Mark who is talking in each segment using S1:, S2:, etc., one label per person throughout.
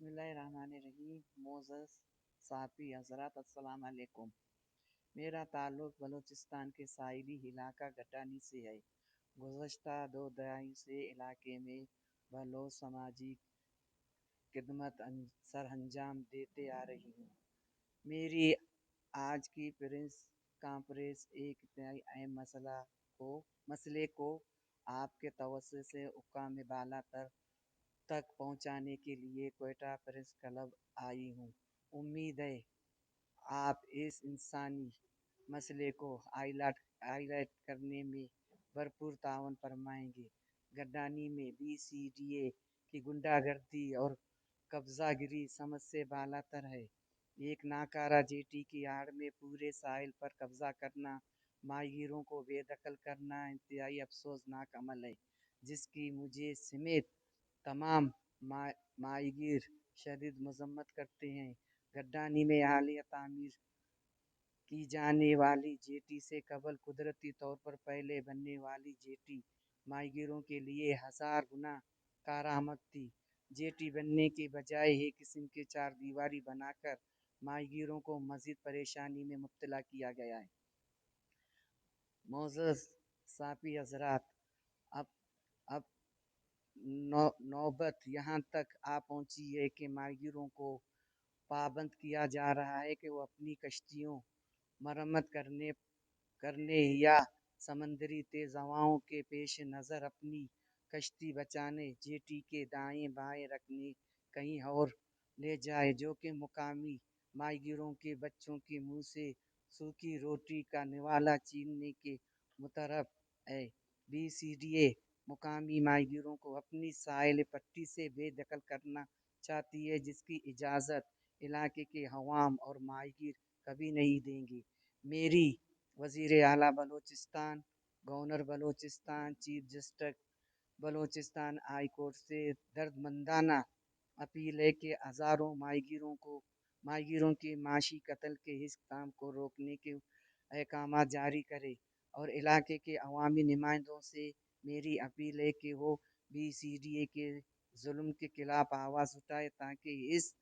S1: बिस्मिल्लाहिर्रहमानिर्रहीम। मोज़स साफ़ी हज़रात अस्सलाम वालेकुम। मेरा ताल्लुक़ बलूचिस्तान के साहिली इलाका गटानी से है। गुज़श्ता 2 दहाई से इलाके में बलोच समाजी खिदमत सरअंजाम देते आ रही हूँ। मेरी आज की प्रेस कॉन्फ्रेंस एक इंतहाई अहम मसले को आपके तवज्जो से हुक्काम बाला तक पहुँचाने के लिए क्वेटा प्रेस क्लब आई हूँ। उम्मीद है आप इस इंसानी मसले को हाईलाइट करने में भरपूर ताउन फरमाएंगे। गड्डानी में BCDA की गुंडागर्दी और कब्जागिरी समझ से बालातर है। एक नाकारा जेटी की आड़ में पूरे साहिल पर कब्जा करना, माहिरों को बेदखल करना इंतहाई अफसोसनाक अमल है, जिसकी मुझे समेत तमाम माहिर शदीद मजम्मत करते हैं। गड्डानी में हालिया तामीर की जाने वाली जेटी से कबल कुदरती तौर पर पहले बनने वाली जेटी माहिरों के लिए 1000 गुना कारामद थी। जेटी बनने के बजाय एक किस्म की चार दीवारी बनाकर माहिरों को मजीद परेशानी में मुब्तला किया गया है। मोज़स साफ़ी हज़रात, अब नौबत यहाँ तक आ पहुँची है कि माहिरों को पाबंद किया जा रहा है कि वो अपनी कश्तियों मरम्मत करने या समंदरी तेज हवाओं के पेश नज़र अपनी कश्ती बचाने जेटी के दाएं बाएं रखने कहीं और ले जाए, जो कि मुकामी माहिरों के बच्चों के मुंह से सूखी रोटी का निवाला छीनने के मुतरफ है। BCDA मुकामी माहिरों को अपनी साहिल पट्टी से बेदखल करना चाहती है, जिसकी इजाज़त इलाके के अवाम और माहिर कभी नहीं देंगे। मेरी वज़ीर आला Balochistan, governor Balochistan, chief justice Balochistan high court से दर्दमंदाना अपील है कि हज़ारों माहिरों के माशी कत्ल के इस काम को रोकने के अहकाम जारी करे और इलाके के अवामी नुमाइंदों से मेरी अपील है कि वो BCDA के जुल्म के खिलाफ आवाज़ उठाए ताकि इस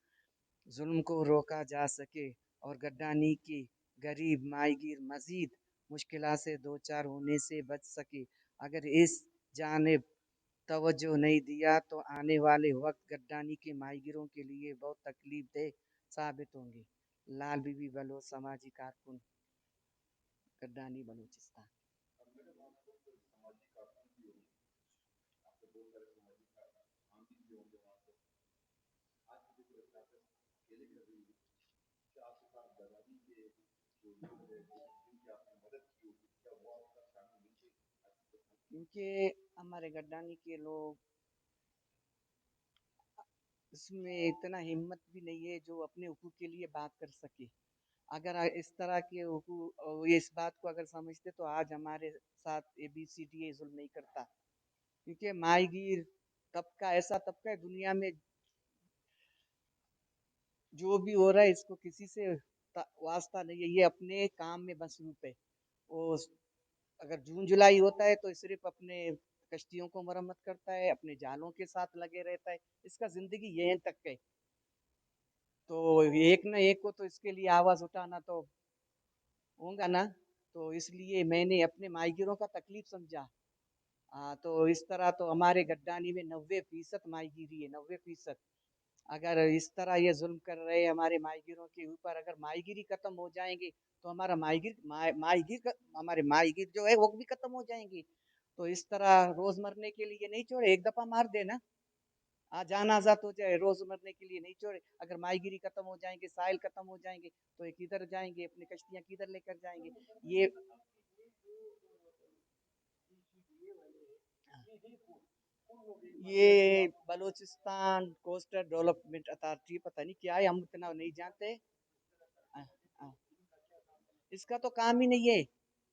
S1: जुल्म को रोका जा सके और गड्डानी के गरीब माहिर मज़ीद मुश्किल से दो चार होने से बच सके। अगर इस जानिब तवज्जो नहीं दिया तो आने वाले वक्त गड्डानी के माहिरों के लिए बहुत तकलीफ दह साबित होंगे। लाल बीबी बलोच, समाजी कारकुन, गड्डानी, बलूचिस्तान। क्योंकि हमारे गड्डानी के लोग इसमें इतना हिम्मत भी नहीं है जो अपने हुकूक के लिए बात कर सके। अगर इस तरह के ये इस बात को अगर समझते तो आज हमारे साथ ABCDA जुल्म नहीं करता। क्योंकि माहिर तबका ऐसा तबका है दुनिया में, जो भी हो रहा है इसको किसी से वास्ता नहीं है, ये अपने काम में मसरूफ है। वो अगर जून जुलाई होता है तो सिर्फ अपने कश्तियों को मरम्मत करता है, अपने जालों के साथ लगे रहता है। इसका जिंदगी यहीं तक है। तो एक न एक को तो इसके लिए आवाज उठाना तो होगा ना। तो इसलिए मैंने अपने माहिरों का तकलीफ समझा। तो इस तरह तो हमारे गड्डानी में 90% माहिरी है, 90%। अगर इस तरह ये जुल्म कर रहे हैं हमारे माहिरों के ऊपर, अगर माहिरी खत्म हो जाएंगे तो हमारा हमारे माहिर जो है वो भी खत्म हो जाएंगे। तो इस तरह रोज मरने के लिए नहीं छोड़े, एक दफा मार देना, जान आजाद हो जाए। रोज मरने के लिए नहीं छोड़े। अगर माहिगिरी खत्म हो जाएंगे, साहिल खत्म हो जाएंगे तो ये किधर जाएंगे, अपनी कश्तियां किधर लेकर जाएंगे। ये बलूचिस्तान कोस्टल डेवलपमेंट अथॉरिटी, पता नहीं क्या है, हम इतना नहीं जानते। आ, आ, इसका तो काम ही नहीं है।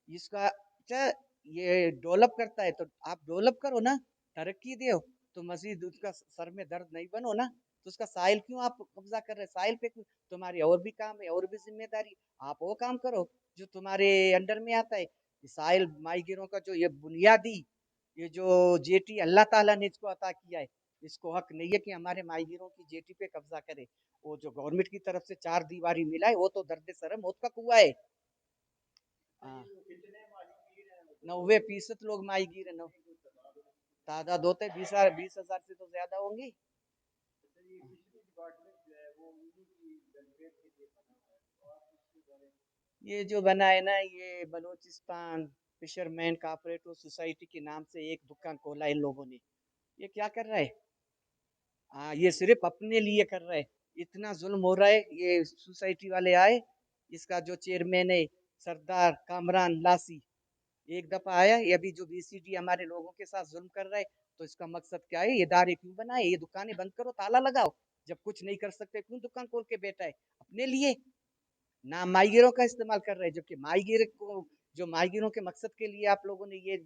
S1: इसका अच्छा, ये डेवलप करता है तो आप डेवलप करो ना, तरक्की दो। तो मजीद उसका सर में दर्द नहीं बनो ना। तो उसका साहिल क्यों आप कब्जा कर रहे हैं? साहिल पे तुम्हारी और भी काम है, और भी जिम्मेदारी। आप वो काम करो जो तुम्हारे अंडर में आता है। साहिल माहिरों का जो ये बुनियादी, ये जो जेटी अल्लाह ताला ने इसको अता किया है, اس کو حق نہیں ہے کہ ہمارے ماہیگیروں کی جیٹی پہ قبضہ کرے. وہ جو گورنمنٹ کی طرف سے 4 دیواری ملا ہے وہ تو درد سر موت کا کنواں ہے. 90% لوگ ماہی گیر ہیں. تعداد ہوتے 20,000 سے تو زیادہ ہوں گی. یہ جو بنا ہے نا یہ بلوچستان فشر مین کارپوریٹو سوسائٹی کے نام سے ایک دکان کھولا ان لوگوں نے. یہ کیا کر رہا ہے؟ ہاں یہ صرف اپنے لیے کر رہا ہے. اتنا ظلم ہو رہا ہے. یہ سوسائٹی والے آئے, اس کا جو چیئرمین ہے سردار کامران لاسی, ایک دفعہ آیا, یہ ابھی جو بی سی ڈی ہمارے لوگوں کے ساتھ ظلم کر رہا ہے, تو اس کا مقصد کیا ہے؟ یہ ادارے کیوں بنائے؟ یہ دکانیں بند کرو, تالا لگاؤ. جب کچھ نہیں کر سکتے کیوں دکان کھول کے بیٹھا ہے؟ اپنے لیے. نہ ماہی گیروں کا استعمال کر رہے, جبکہ ماہی گیر کو جو ماہی گیروں کے مقصد کے لیے آپ لوگوں نے یہ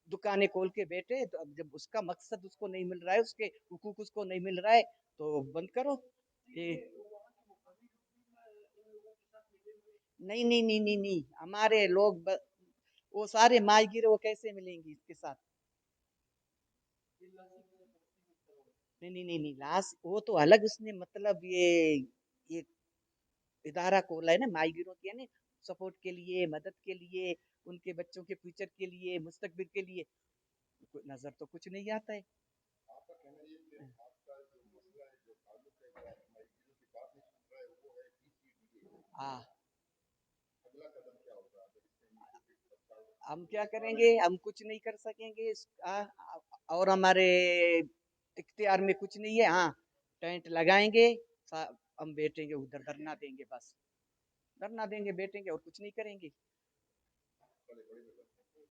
S1: دکانیں کھول کے بیٹھے, تو اب جب اس کا مقصد اس کو نہیں مل رہا ہے, اس کے حقوق اس کو نہیں مل رہا ہے, تو بند کرو. نہیں نہیں نہیں نہیں نہیں, ہمارے لوگ وہ سارے ماہی گیر وہ کیسے ملیں گے اس کے ساتھ؟ نہیں نہیں نہیں نہیں, لاس وہ تو الگ. اس نے مطلب یہ ادارہ کھولا ہے نا ماہی گیروں کی, نا سپورٹ کے لیے, مدد کے لیے, ان کے بچوں کے فیوچر کے لیے, مستقبل کے لیے. نظر تو کچھ نہیں آتا ہے. ہاں ہم کیا کریں گے؟ ہم کچھ نہیں کر سکیں گے. اور ہمارے اختیار میں کچھ نہیں ہے. ہاں ٹینٹ لگائیں گے, ہم بیٹھیں گے ادھر, دھرنا دیں گے, بس دھرنا دیں گے, بیٹھیں گے, اور کچھ نہیں کریں گے.